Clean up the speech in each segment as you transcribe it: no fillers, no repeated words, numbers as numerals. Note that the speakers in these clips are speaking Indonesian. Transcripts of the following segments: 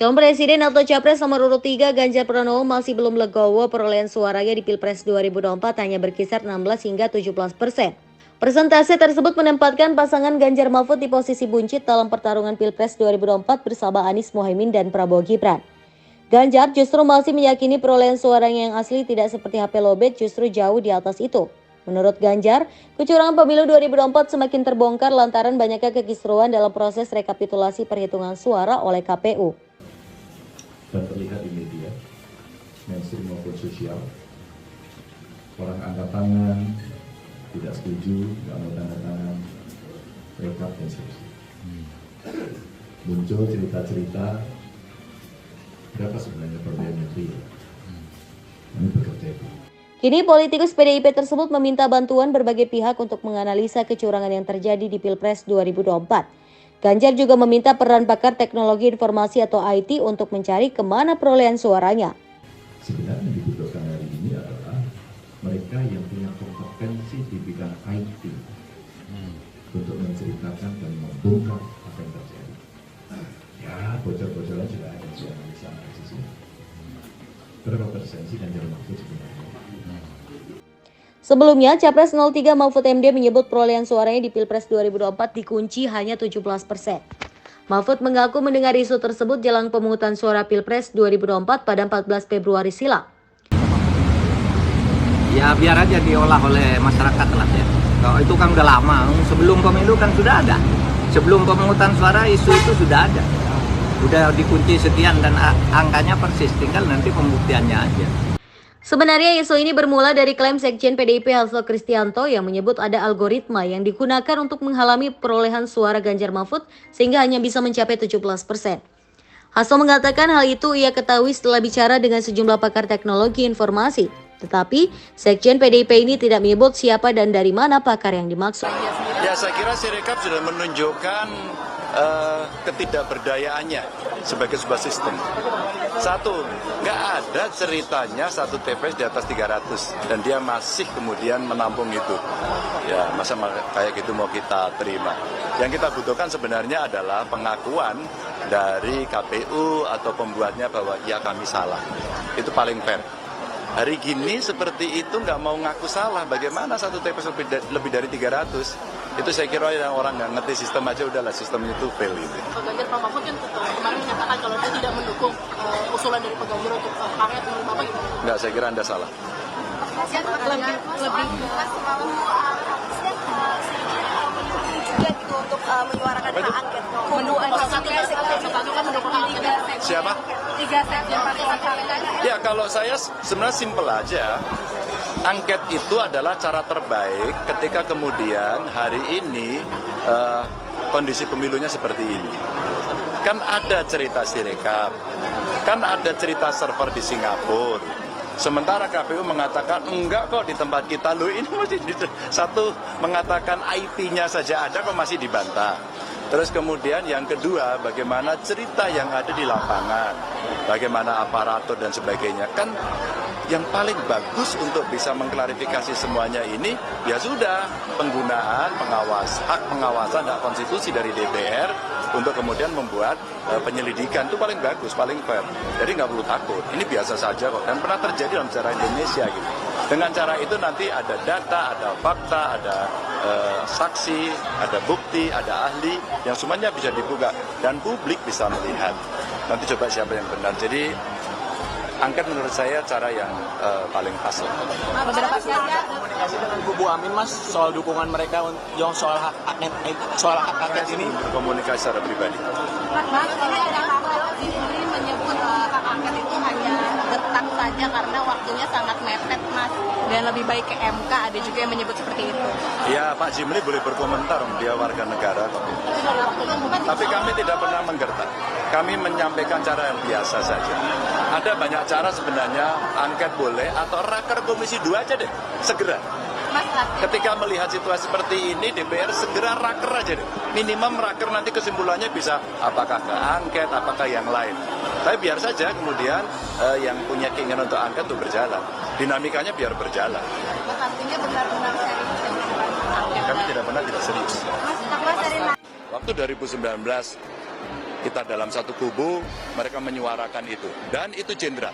Calon Presiden atau Capres nomor urut 3 Ganjar Pranowo masih belum legowo perolehan suaranya di Pilpres 2024 hanya berkisar 16 hingga 17%. Persentase tersebut menempatkan pasangan Ganjar Mahfud di posisi buncit dalam pertarungan Pilpres 2024 bersama Anies Mohaimin dan Prabowo Gibran. Ganjar justru masih meyakini perolehan suaranya yang asli tidak seperti HP lobet, justru jauh di atas itu. Menurut Ganjar, kecurangan pemilu 2024 semakin terbongkar lantaran banyaknya kekisruan dalam proses rekapitulasi perhitungan suara oleh KPU. Dan terlihat di media, mainstream maupun sosial, orang angkat tangan, tidak setuju, nggak mau tanda tangan, rekap dan seterusnya. Muncul cerita-cerita berapa sebenarnya perbedaan yang real. Ini bekerja itu. Kini politikus PDIP tersebut meminta bantuan berbagai pihak untuk menganalisa kecurangan yang terjadi di Pilpres 2024. Ganjar juga meminta peran pakar teknologi informasi atau IT untuk mencari kemana perolehan suaranya. Sebenarnya yang dibutuhkan hari ini adalah mereka yang punya kompetensi di bidang IT untuk menceritakan dan membongkar apa yang terjadi. Ya, bocor-bocoran juga ada di analisis ini. Berapa persen sih Ganjar Mahfud sebenarnya? Sebelumnya, Capres 03 Mahfud MD menyebut perolehan suaranya di Pilpres 2024 dikunci hanya 17%. Mahfud mengaku mendengar isu tersebut jelang pemungutan suara Pilpres 2024 pada 14 Februari silam. Ya biar aja diolah oleh masyarakat lah ya. Kalau itu kan udah lama, sebelum pemilu kan sudah ada. Sebelum pemungutan suara isu itu sudah ada. Udah dikunci sekian dan angkanya persis, tinggal nanti pembuktiannya aja. Sebenarnya isu ini bermula dari klaim Sekjen PDIP Hasto Kristianto yang menyebut ada algoritma yang digunakan untuk menghalangi perolehan suara Ganjar Mahfud sehingga hanya bisa mencapai 17%. Hasto mengatakan hal itu ia ketahui setelah bicara dengan sejumlah pakar teknologi informasi. Tetapi Sekjen PDIP ini tidak menyebut siapa dan dari mana pakar yang dimaksud. Ya, saya kira Sirekap sudah menunjukkan ketidakberdayaannya sebagai sebuah sistem. Satu, nggak ada ceritanya satu TPS di atas 300 dan dia masih kemudian menampung itu. Ya, masa kayak gitu mau kita terima. Yang kita butuhkan sebenarnya adalah pengakuan dari KPU atau pembuatnya bahwa ya kami salah. Itu paling fair. Hari gini seperti itu nggak mau ngaku salah, bagaimana satu TPS lebih dari 300? Itu saya kira orang nggak ngerti sistem aja, udahlah sistemnya itu fail itu. Pak Ganjar, Pak Mahfud kan kemarin menyatakan kalau dia tidak mendukung usulan dari Pak Ganjar untuk angket menurut Bapak gimana? Nggak, saya kira Anda salah. Untuk menyuarakan hak angket. Siapa? 3 sekjen partai. Ya kalau saya sebenarnya simpel aja. Angket itu adalah cara terbaik ketika kemudian hari ini kondisi pemilunya seperti ini. Kan ada cerita Sirekap, kan ada cerita server di Singapura. Sementara KPU mengatakan enggak kok di tempat kita, loh ini masih satu mengatakan IP-nya saja ada kok masih dibantah. Terus kemudian yang kedua, bagaimana cerita yang ada di lapangan, bagaimana aparatur dan sebagainya. Kan yang paling bagus untuk bisa mengklarifikasi semuanya ini, ya sudah, penggunaan hak pengawasan, hak konstitusi dari DPR untuk kemudian membuat penyelidikan itu paling bagus, paling fair. Jadi nggak perlu takut, ini biasa saja kok, dan pernah terjadi dalam sejarah Indonesia gitu. Dengan cara itu nanti ada data, ada fakta, ada saksi, ada bukti, ada ahli, yang semuanya bisa dibuka dan publik bisa melihat. Nanti coba siapa yang benar. Jadi angket menurut saya cara yang paling pas. Beberapa komunikasi dengan Kubu Amin, Mas, soal dukungan mereka yang soal hak angket ini. Berkomunikasi secara pribadi. Mas, ini ada Pak Jimli menyebut hak angket itu hanya getak saja karena waktunya sangat mepet, Mas. Dan lebih baik ke MK, ada juga yang menyebut seperti itu. Ya, Pak Jimli boleh berkomentar, dia warga negara. Tapi kami tidak pernah menggertak. Kami menyampaikan cara yang biasa saja. Ada banyak cara sebenarnya, angket boleh atau raker komisi 2 aja deh, segera. Mas, Ketika melihat situasi seperti ini, DPR segera raker aja deh. Minimum raker, nanti kesimpulannya bisa apakah ke angket, apakah yang lain. Tapi biar saja kemudian yang punya keinginan untuk angket itu berjalan. Dinamikanya biar berjalan. Mas, artinya benar-benar serius angket. Kami tidak pernah tidak serius. Mas dari Waktu 2019 kita dalam satu kubu, mereka menyuarakan itu. Dan itu jenderal.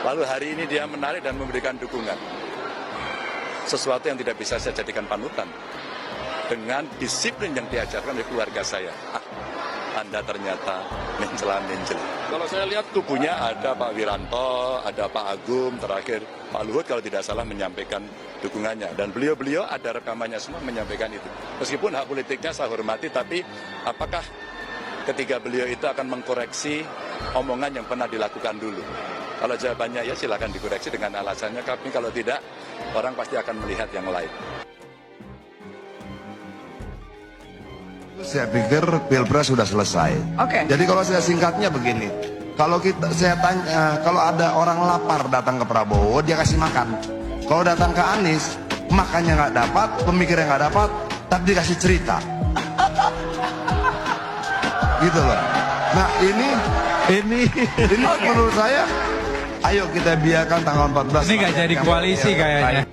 Lalu hari ini dia menarik dan memberikan dukungan. Sesuatu yang tidak bisa saya jadikan panutan. Dengan disiplin yang diajarkan oleh keluarga saya. Anda ternyata mencela-mencela. Kalau saya lihat kubunya ada Pak Wiranto, ada Pak Agung, terakhir Pak Luhut kalau tidak salah menyampaikan dukungannya. Dan beliau-beliau ada rekamannya semua menyampaikan itu. Meskipun hak politiknya saya hormati, tapi apakah ketika beliau itu akan mengkoreksi omongan yang pernah dilakukan dulu? Kalau jawabannya ya silakan dikoreksi dengan alasannya, tapi kalau tidak, orang pasti akan melihat yang lain. Saya pikir Pilpres sudah selesai. Oke. Jadi kalau saya singkatnya begini, saya tanya, kalau ada orang lapar datang ke Prabowo, dia kasih makan. Kalau datang ke Anies, makannya nggak dapat, pemikirnya nggak dapat, tapi dikasih cerita. Gitu loh. Nah ini menurut saya, ayo kita biarkan tanggal 14. Ini nggak jadi koalisi kayaknya.